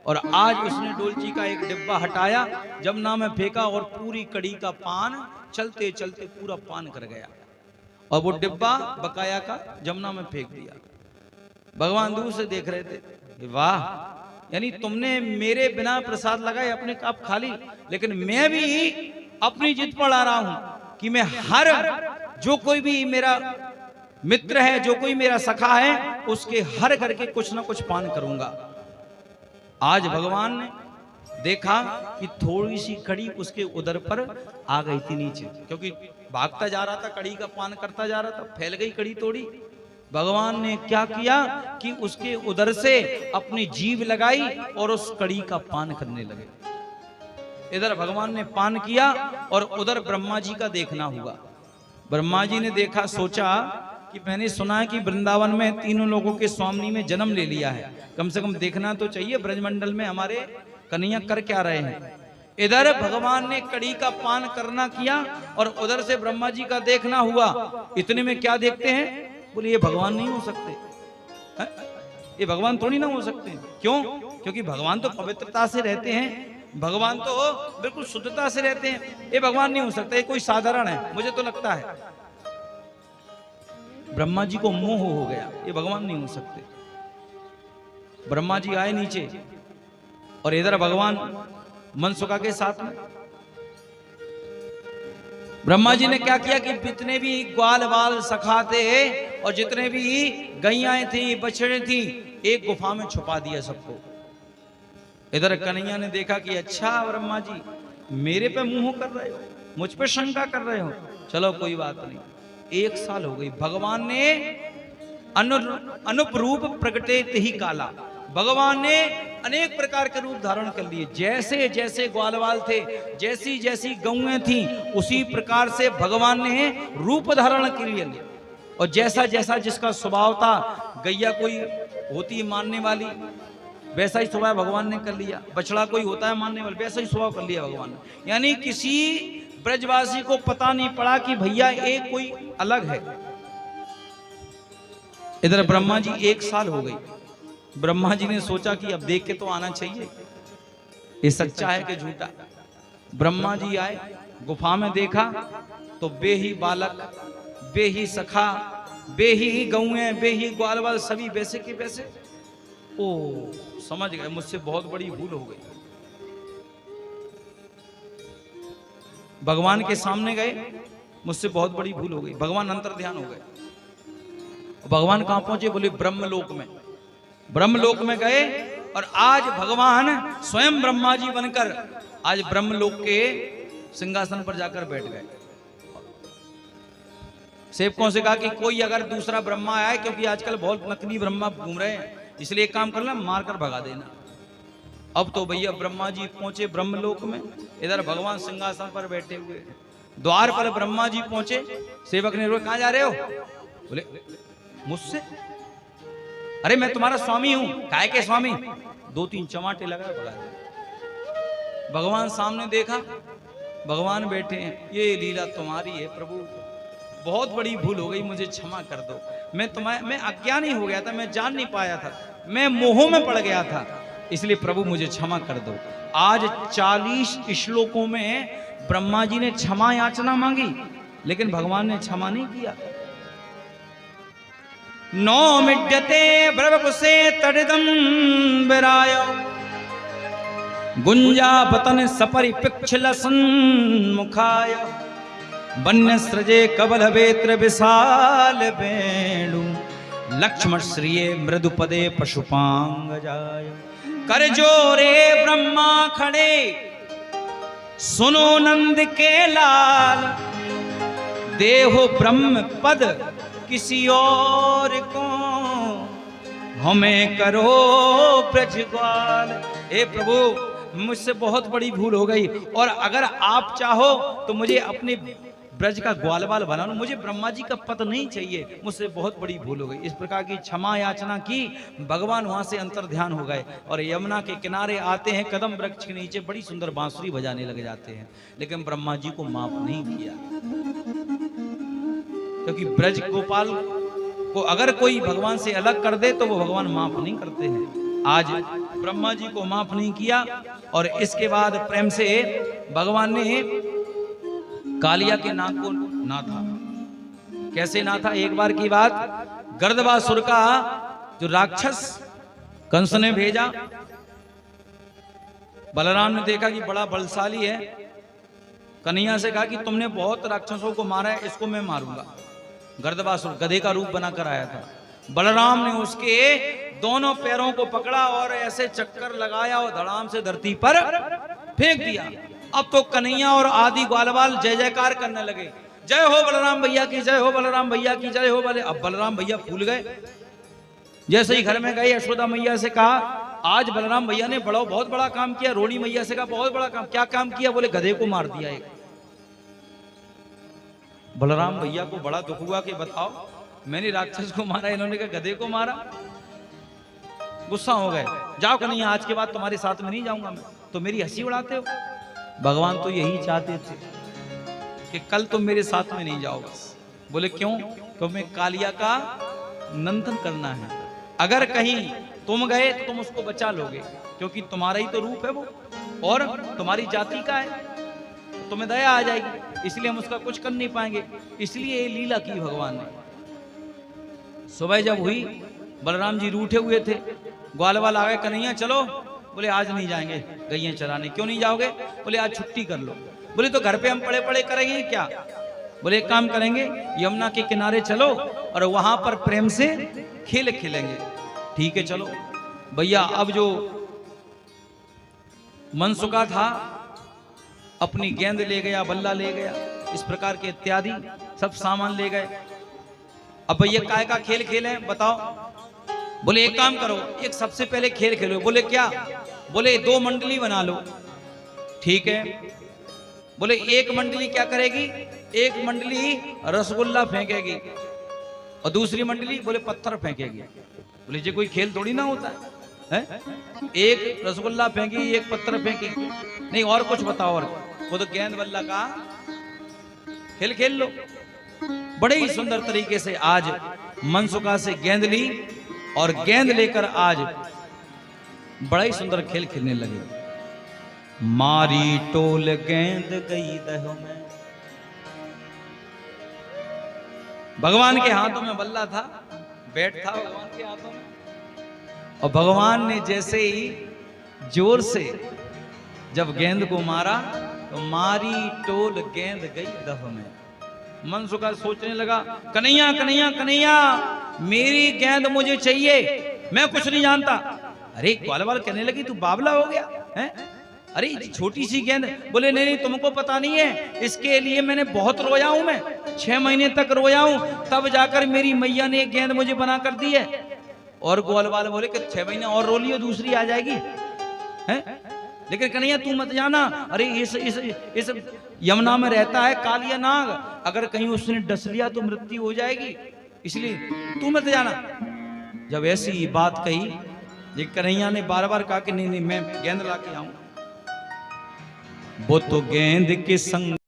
और आज उसने डोलची का एक डिब्बा हटाया, जमुना में फेंका और पूरी कड़ी का पान चलते चलते पूरा पान कर गया और वो डिब्बा बकाया का जमुना में फेंक दिया। भगवान दूर से देख रहे थे, वाह, यानी तुमने मेरे बिना प्रसाद लगाए अपने कप खाली, लेकिन मैं भी अपनी जिद पर आ रहा हूं कि मैं हर जो कोई भी मेरा मित्र है, जो कोई मेरा सखा है, उसके हर करके कुछ ना कुछ पान करूंगा। आज भगवान ने देखा कि थोड़ी सी कड़ी उसके उदर पर आ गई थी नीचे, क्योंकि भागता जा रहा था, कड़ी का पान करता जा रहा था, फैल गई कड़ी थोड़ी। भगवान ने क्या किया कि उसके उदर से अपनी जीभ लगाई और उस कड़ी का पान करने लगे। इधर भगवान ने पान किया और उधर ब्रह्मा जी का देखना हुआ। ब्रह्मा जी ने देखा, सोचा कि मैंने सुना है कि वृंदावन में तीनों लोगों के स्वामी में जन्म ले लिया है, कम से कम देखना तो चाहिए ब्रजमंडल में हमारे कन्हैया कर क्या रहे हैं। इधर भगवान ने कड़ी का पान करना किया और उधर से ब्रह्मा जी का देखना हुआ। इतने में क्या देखते हैं, बोले ये भगवान नहीं हो सकते है? ये भगवान थोड़ी ना हो सकते। क्यों? क्योंकि भगवान तो पवित्रता से रहते हैं, भगवान तो बिल्कुल शुद्धता से रहते हैं। ये भगवान नहीं हो सकता, ये कोई साधारण है, मुझे तो लगता है। ब्रह्मा जी को मोह हो गया, ये भगवान नहीं हो सकते। ब्रह्मा जी आए नीचे और इधर भगवान मनसुखा के साथ में। ब्रह्मा जी ने क्या किया कि जितने भी ग्वाल बाल सखा थे और जितने भी गैयाएं थी, बछड़े थी, एक गुफा में छुपा दिया सबको। इधर कन्हैया ने देखा कि अच्छा ब्रह्मा जी मेरे पे मुंह कर रहे हो, मुझ पे शंका कर रहे हो, चलो कोई बात नहीं। 1 साल हो गई, भगवान ने अनुप रूप प्रगटे ही काला, भगवान ने अनेक प्रकार के रूप धारण कर लिए। जैसे जैसे ग्वालवाल थे, जैसी जैसी गौएं थी, उसी प्रकार से भगवान ने रूप धारण कर लिए। और जैसा जैसा जिसका स्वभाव था, गैया कोई होती मानने वाली, वैसा ही स्वभाव भगवान ने कर लिया। बछड़ा कोई होता है मानने वाला, वैसा ही स्वभाव कर लिया भगवान ने। यानी किसी ब्रजवासी को पता नहीं पड़ा कि भैया एक कोई अलग है। इधर ब्रह्मा जी 1 साल हो गई। ब्रह्मा जी ने सोचा कि अब देख के तो आना चाहिए, ये सच्चा है कि झूठा। ब्रह्मा जी आए, गुफा में देखा तो बेही बालक, बेही सखा, बेही गौएं, बेही ग्वालवाल, सभी वैसे के वैसे। ओ समझ गए, मुझसे बहुत बड़ी भूल हो गई। भगवान के सामने गए, मुझसे बहुत बड़ी भूल हो गई। भगवान अंतर ध्यान हो गए। भगवान कहां पहुंचे, बोले ब्रह्मलोक में। ब्रह्मलोक में गए और आज भगवान स्वयं ब्रह्मा जी बनकर आज ब्रह्मलोक के सिंहासन पर जाकर बैठ गए। सेवकों से कहा कि कोई अगर दूसरा ब्रह्मा आए, क्योंकि आजकल बहुत नकली ब्रह्मा घूम रहे हैं, इसलिए एक काम करना, मारकर भगा देना। अब तो भैया ब्रह्मा जी पहुंचे ब्रह्मलोक में, इधर भगवान सिंहासन पर बैठे हुए। द्वार पर ब्रह्मा जी पहुंचे, सेवक ने रोका, कहां जा रहे हो? बोले मुझसे, अरे मैं तुम्हारा स्वामी हूं। काय के स्वामी? 2-3 चमाटे लगाए, भगा दिए। भगवान सामने देखा, भगवान बैठे हैं, ये लीला तुम्हारी है प्रभु, बहुत बड़ी भूल हो गई, मुझे क्षमा कर दो। मैं अज्ञानी हो गया था, मैं जान नहीं पाया था, मैं मोह में पड़ गया था, इसलिए प्रभु मुझे क्षमा कर दो। आज 40 श्लोकों में ब्रह्मा जी ने क्षमा याचना मांगी, लेकिन भगवान ने क्षमा नहीं किया। नो मिड्यते ब्रवपुसे तडिदं विराय, गुंजा पतन सपरिपिक्षल सन्मुखाय, वन्य सृजे कबल वेत्र विशाल वेणु, लक्ष्मण श्रिये मृदुपदे पशुपांग जाय। कर जोरे ब्रह्मा खड़े, सुनो नंद के लाल, देहो ब्रह्म पद किसी और को, हमें करो ब्रजग्वाल। हे प्रभु मुझसे बहुत बड़ी भूल हो गई, और अगर आप चाहो तो मुझे अपने ब्रज का ग्वालवाल बना लो, मुझे ब्रह्मा जी का पद नहीं चाहिए, मुझसे बहुत बड़ी भूल हो गई। इस प्रकार की क्षमा याचना की। भगवान वहां से अंतर ध्यान हो गए और यमुना के किनारे आते हैं, कदम वृक्ष के नीचे बड़ी सुंदर बांसुरी बजाने लग जाते हैं, लेकिन ब्रह्मा जी को माफ नहीं किया, क्योंकि ब्रज गोपाल को अगर कोई भगवान से अलग कर दे तो वो भगवान माफ नहीं करते हैं। आज ब्रह्मा जी को माफ नहीं किया। और इसके बाद प्रेम से भगवान ने कालिया के नाक को नाथा। कैसे नाथा? एक बार की बात, गर्दबासुर का जो राक्षस कंस ने भेजा, बलराम ने देखा कि बड़ा बलशाली है, कन्हैया से कहा कि तुमने बहुत राक्षसों को मारा है, इसको मैं मारूंगा। गर्दबासुर गधे का रूप बनाकर आया था। बलराम ने उसके दोनों पैरों को पकड़ा और ऐसे चक्कर लगाया और धड़ाम से धरती पर फेंक दिया। अब तो कन्हैया और आदि ग्वालवाल जय जयकार करने लगे, जय हो बलराम भैया की जय हो, बलराम भैया की जय हो। बोले अब बलराम भैया फूल गए। जैसे ही घर में गए, यशोदा मैया से कहा आज बलराम भैया ने बहुत बड़ा काम किया। रोड़ी मैया से कहा बहुत बड़ा काम। क्या काम किया? बोले गधे को मार दिया एक। बलराम भैया को बड़ा दुख हुआ कि बताओ मैंने राक्षस को मारा, इन्होंने कहा गधे को मारा। गुस्सा हो गए, जाओ कन्हैया आज के बाद तुम्हारे साथ में नहीं जाऊंगा मैं, तो मेरी हंसी उड़ाते हो। भगवान तो यही चाहते थे कि कल तुम मेरे साथ में नहीं जाओ बस। बोले क्यों? तो मैं कालिया का नंदन करना है, अगर कहीं तुम गए तो तुम उसको बचा लोगे, क्योंकि तुम्हारा ही तो रूप है वो और तुम्हारी जाति का है, तुम्हें दया आ जाएगी, इसलिए हम उसका कुछ कर नहीं पाएंगे। इसलिए ये लीला की भगवान ने। सुबह जब हुई, बलराम जी रूठे हुए थे, ग्वालवाल आ गए, कन्हैया चलो। बोले आज नहीं जाएंगे गैया चराने। क्यों नहीं जाओगे? बोले आज छुट्टी कर लो। बोले तो घर पे हम पड़े पड़े करेंगे क्या? बोले एक काम करेंगे, यमुना के किनारे चलो और वहां पर प्रेम से खेल खेलेंगे। ठीक है चलो भैया। अब जो मनसुखा था अपनी गेंद ले गया, बल्ला ले गया, इस प्रकार के इत्यादि सब सामान ले गए। अब भैया काय का खेल खेलें बताओ? बोले एक काम करो, एक सबसे पहले खेल खेलो। बोले क्या? बोले दो मंडली बना लो। ठीक है। बोले एक मंडली क्या करेगी? एक मंडली रसगुल्ला फेंकेगी और दूसरी मंडली बोले पत्थर फेंकेगी। बोले ये कोई खेल थोड़ी ना होता है? एक रसगुल्ला फेंकी, एक पत्थर फेंकी। नहीं और कुछ बताओ। और वो तो गेंद बल्ला का खेल खेल लो। बड़े ही सुंदर तरीके से आज मनसुखा से गेंद ली और गेंद लेकर आज बड़ा ही सुंदर खेल खेलने लगे। मारी टोल गेंद गई दह में। भगवान के हाथों में बल्ला था, बैट था भगवान के हाथों में, और भगवान ने जैसे ही जोर से जब गेंद को मारा तो मारी टोल गेंद गई दह में। मनसुखा सोचने लगा, कन्हैया कन्हैया कन्हैया मेरी गेंद मुझे चाहिए, मैं कुछ नहीं जानता। अरे ग्वालवाल कहने लगी तू बावला हो गया है? अरे छोटी सी गेंद। बोले नहीं नहीं तुमको पता नहीं है, इसके लिए मैंने बहुत रोया हूं, मैं 6 महीने तक रोया हूं, तब जाकर मेरी मैया ने एक गेंद मुझे बना कर दी है। और ग्वालवाल बोले कि 6 महीने और रो लियो दूसरी आ जाएगी है? लेकिन कन्हैया तू मत जाना, अरे इस यमुना में रहता है कालिया नाग, अगर कहीं उसने डस लिया तो मृत्यु हो जाएगी, इसलिए तू मत जाना। जब ऐसी बात कही, ये कन्हैया ने बार बार कहा कि नहीं नहीं मैं गेंद ला के आऊं। वो तो गेंद के संग